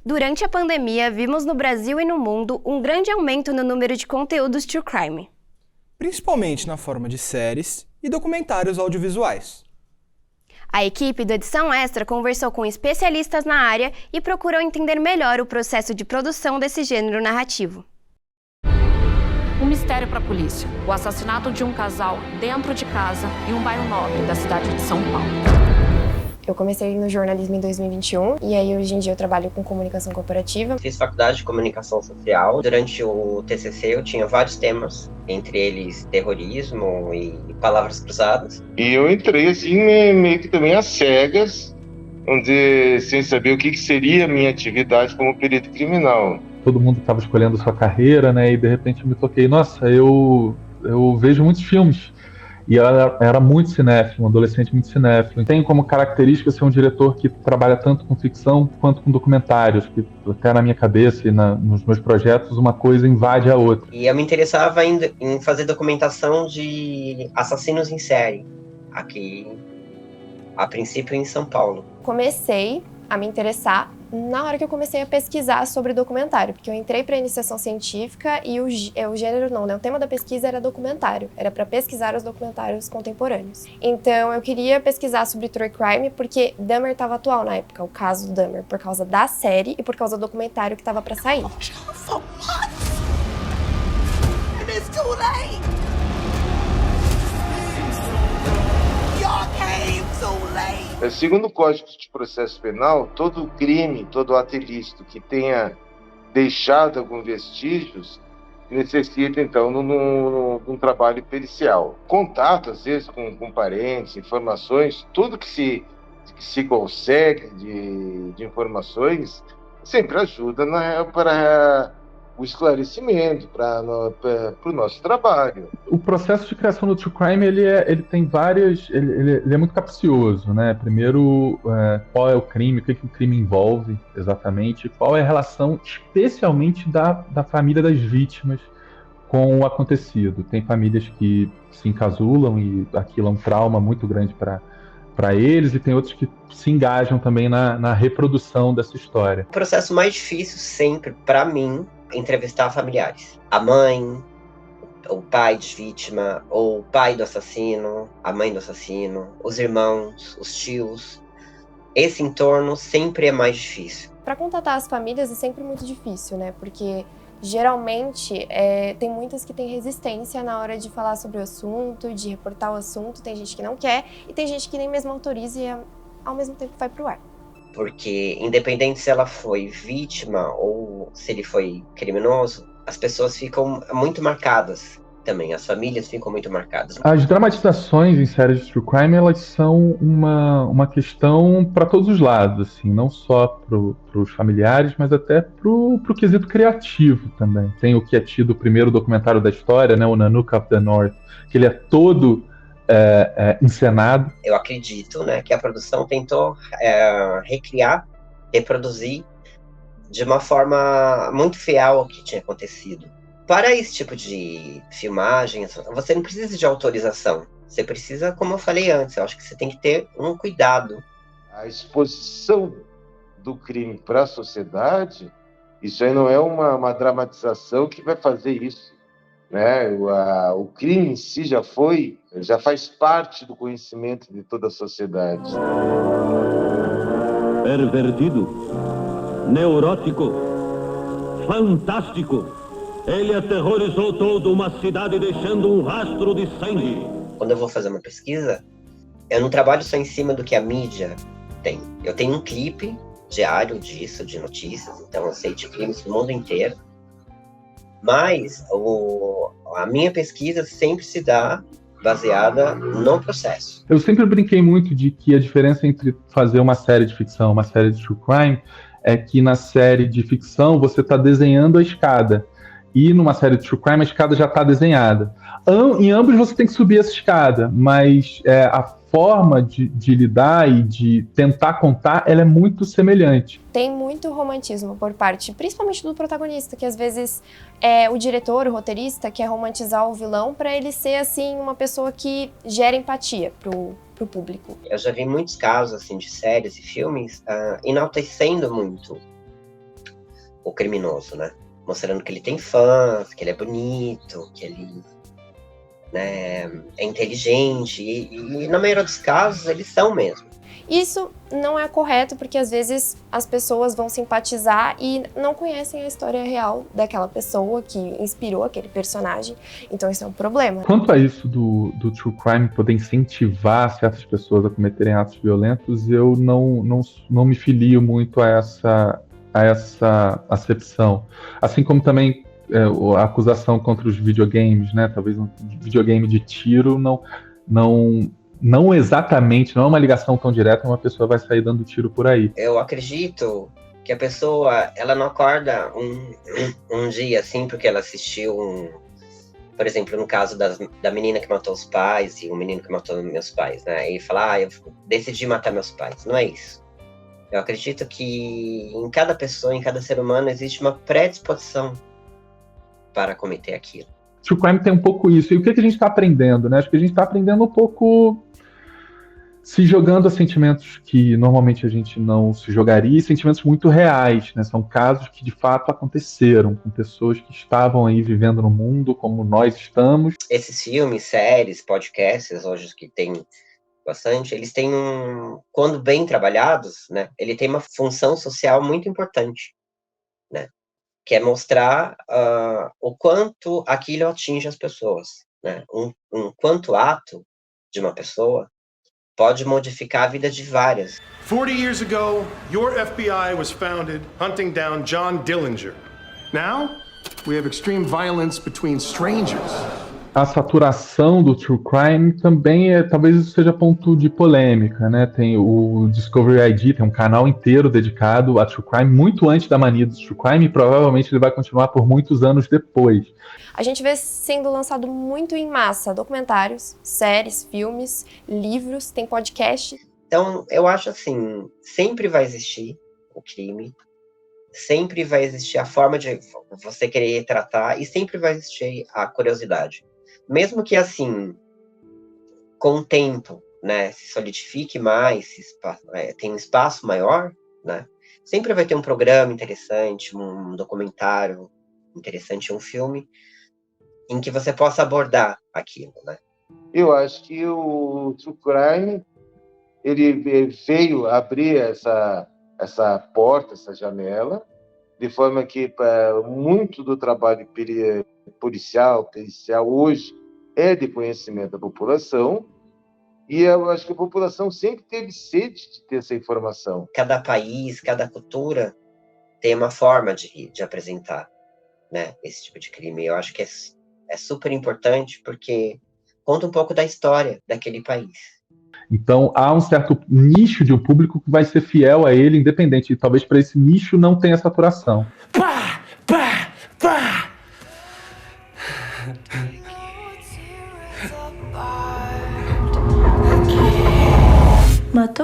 Durante a pandemia, vimos no Brasil e no mundo um grande aumento no número de conteúdos true crime. Principalmente na forma de séries e documentários audiovisuais. A equipe do Edição Extra conversou com especialistas na área e procurou entender melhor o processo de produção desse gênero narrativo. Um mistério para a polícia: o assassinato de um casal dentro de casa em um bairro nobre da cidade de São Paulo. Eu comecei no jornalismo em 2021 e aí hoje em dia eu trabalho com comunicação corporativa. Fiz faculdade de comunicação social. Durante o TCC eu tinha vários temas, entre eles terrorismo e palavras cruzadas. E eu entrei assim meio que também às cegas, onde sem saber o que seria a minha atividade como perito criminal. Todo mundo estava escolhendo sua carreira, né? E de repente eu me toquei, nossa, eu vejo muitos filmes. E eu era muito cinéfilo, um adolescente muito cinéfilo. Tem como característica ser um diretor que trabalha tanto com ficção quanto com documentários, que até na minha cabeça e nos meus projetos uma coisa invade a outra. E eu me interessava ainda em fazer documentação de assassinos em série, aqui, a princípio em São Paulo. Comecei a me interessar na hora que eu comecei a pesquisar sobre documentário, porque eu entrei para iniciação científica e o gênero não, né? O tema da pesquisa era documentário, era para pesquisar os documentários contemporâneos. Então eu queria pesquisar sobre true crime porque Dahmer estava atual na época, o caso do Dahmer, por causa da série e por causa do documentário que estava para sair. Segundo o Código de Processo Penal, todo crime, todo ato ilícito que tenha deixado alguns vestígios necessita, então, de um trabalho pericial. Contato, às vezes, com parentes, informações, tudo que se consegue de informações sempre ajuda para o esclarecimento, para o nosso trabalho. O processo de criação do true crime, ele tem várias... Ele é muito capcioso, né? Primeiro, qual é o crime, o que o crime envolve exatamente, qual é a relação, especialmente da família das vítimas com o acontecido. Tem famílias que se encasulam e aquilo é um trauma muito grande para eles, e tem outros que se engajam também na reprodução dessa história. O processo mais difícil sempre, para mim, entrevistar familiares. A mãe, o pai de vítima, ou o pai do assassino, a mãe do assassino, os irmãos, os tios. Esse entorno sempre é mais difícil. Para contatar as famílias é sempre muito difícil, né? Porque geralmente tem muitas que têm resistência na hora de falar sobre o assunto, de reportar o assunto. Tem gente que não quer e tem gente que nem mesmo autoriza e ao mesmo tempo vai pro ar. Porque, independente se ela foi vítima ou se ele foi criminoso, as pessoas ficam muito marcadas também, as famílias ficam muito marcadas. As dramatizações em séries de true crime, elas são uma questão para todos os lados, assim, não só para os familiares, mas até para o quesito criativo também. Tem o que é tido o primeiro documentário da história, né, o Nanook of the North, que ele é todo encenado. Eu acredito, né, que a produção tentou reproduzir de uma forma muito fiel ao que tinha acontecido. Para esse tipo de filmagem, você não precisa de autorização. Você precisa, como eu falei antes, eu acho que você tem que ter um cuidado. A exposição do crime para a sociedade, isso aí não é uma dramatização que vai fazer isso. Né? O crime em si já faz parte do conhecimento de toda a sociedade. Pervertido, neurótico, fantástico, ele aterrorizou toda uma cidade deixando um rastro de sangue. Quando eu vou fazer uma pesquisa, eu não trabalho só em cima do que a mídia tem. Eu tenho um clipe diário disso, de notícias, então eu sei de crimes do mundo inteiro. Mas a minha pesquisa sempre se dá baseada no processo. Eu sempre brinquei muito de que a diferença entre fazer uma série de ficção e uma série de true crime é que na série de ficção você está desenhando a escada. E numa série de true crime a escada já está desenhada. Em ambos você tem que subir essa escada, mas a forma de lidar e de tentar contar, ela é muito semelhante. Tem muito romantismo por parte, principalmente do protagonista, que às vezes o diretor, o roteirista, quer romantizar o vilão para ele ser, assim, uma pessoa que gera empatia pro público. Eu já vi muitos casos, assim, de séries e filmes enaltecendo muito o criminoso, né? Mostrando que ele tem fãs, que ele é bonito, que ele, né, é inteligente, e na maioria dos casos eles são mesmo. Isso não é correto, porque às vezes as pessoas vão simpatizar e não conhecem a história real daquela pessoa que inspirou aquele personagem, então isso é um problema. Quanto a isso do true crime poder incentivar certas pessoas a cometerem atos violentos, eu não me filio muito a essa acepção. Assim como também a acusação contra os videogames, né? Talvez um videogame de tiro não exatamente, não é uma ligação tão direta, uma pessoa vai sair dando tiro por aí. Eu acredito que a pessoa, ela não acorda um dia assim porque ela assistiu por exemplo, no caso da menina que matou os pais e o menino que matou meus pais, né? E fala, eu decidi matar meus pais. Não é isso. Eu acredito que em cada pessoa, em cada ser humano, existe uma predisposição para cometer aquilo. True crime tem um pouco isso. E o que a gente está aprendendo, né? Acho que a gente está aprendendo um pouco se jogando a sentimentos que normalmente a gente não se jogaria, e sentimentos muito reais, né? São casos que de fato aconteceram com pessoas que estavam aí vivendo no mundo como nós estamos. Esses filmes, séries, podcasts, hoje que tem bastante, eles têm quando bem trabalhados, né? Ele tem uma função social muito importante, né? Que é mostrar o quanto aquilo atinge as pessoas, né? Quanto ato de uma pessoa pode modificar a vida de várias. 40 years ago, your FBI was founded hunting down John Dillinger. Now, we have extreme violence between strangers. A saturação do true crime também talvez isso seja ponto de polêmica, né? Tem o Discovery ID, tem um canal inteiro dedicado a true crime, muito antes da mania do true crime, e provavelmente ele vai continuar por muitos anos depois. A gente vê sendo lançado muito em massa documentários, séries, filmes, livros, tem podcast. Então, eu acho assim, sempre vai existir o crime, sempre vai existir a forma de você querer tratar e sempre vai existir a curiosidade. Mesmo que, assim, com o tempo, né, se solidifique mais, tem um espaço maior, né, sempre vai ter um programa interessante, um documentário interessante, um filme, em que você possa abordar aquilo, né. Eu acho que o True Crime, ele veio abrir essa porta, essa janela, de forma que muito do trabalho policial hoje é de conhecimento da população, e eu acho que a população sempre teve sede de ter essa informação. Cada país, cada cultura tem uma forma de apresentar, né, esse tipo de crime. Eu acho que é super importante porque conta um pouco da história daquele país. Então, há um certo nicho de um público que vai ser fiel a ele, independente. E talvez para esse nicho não tenha saturação. Pá! Pá! Pá! Matou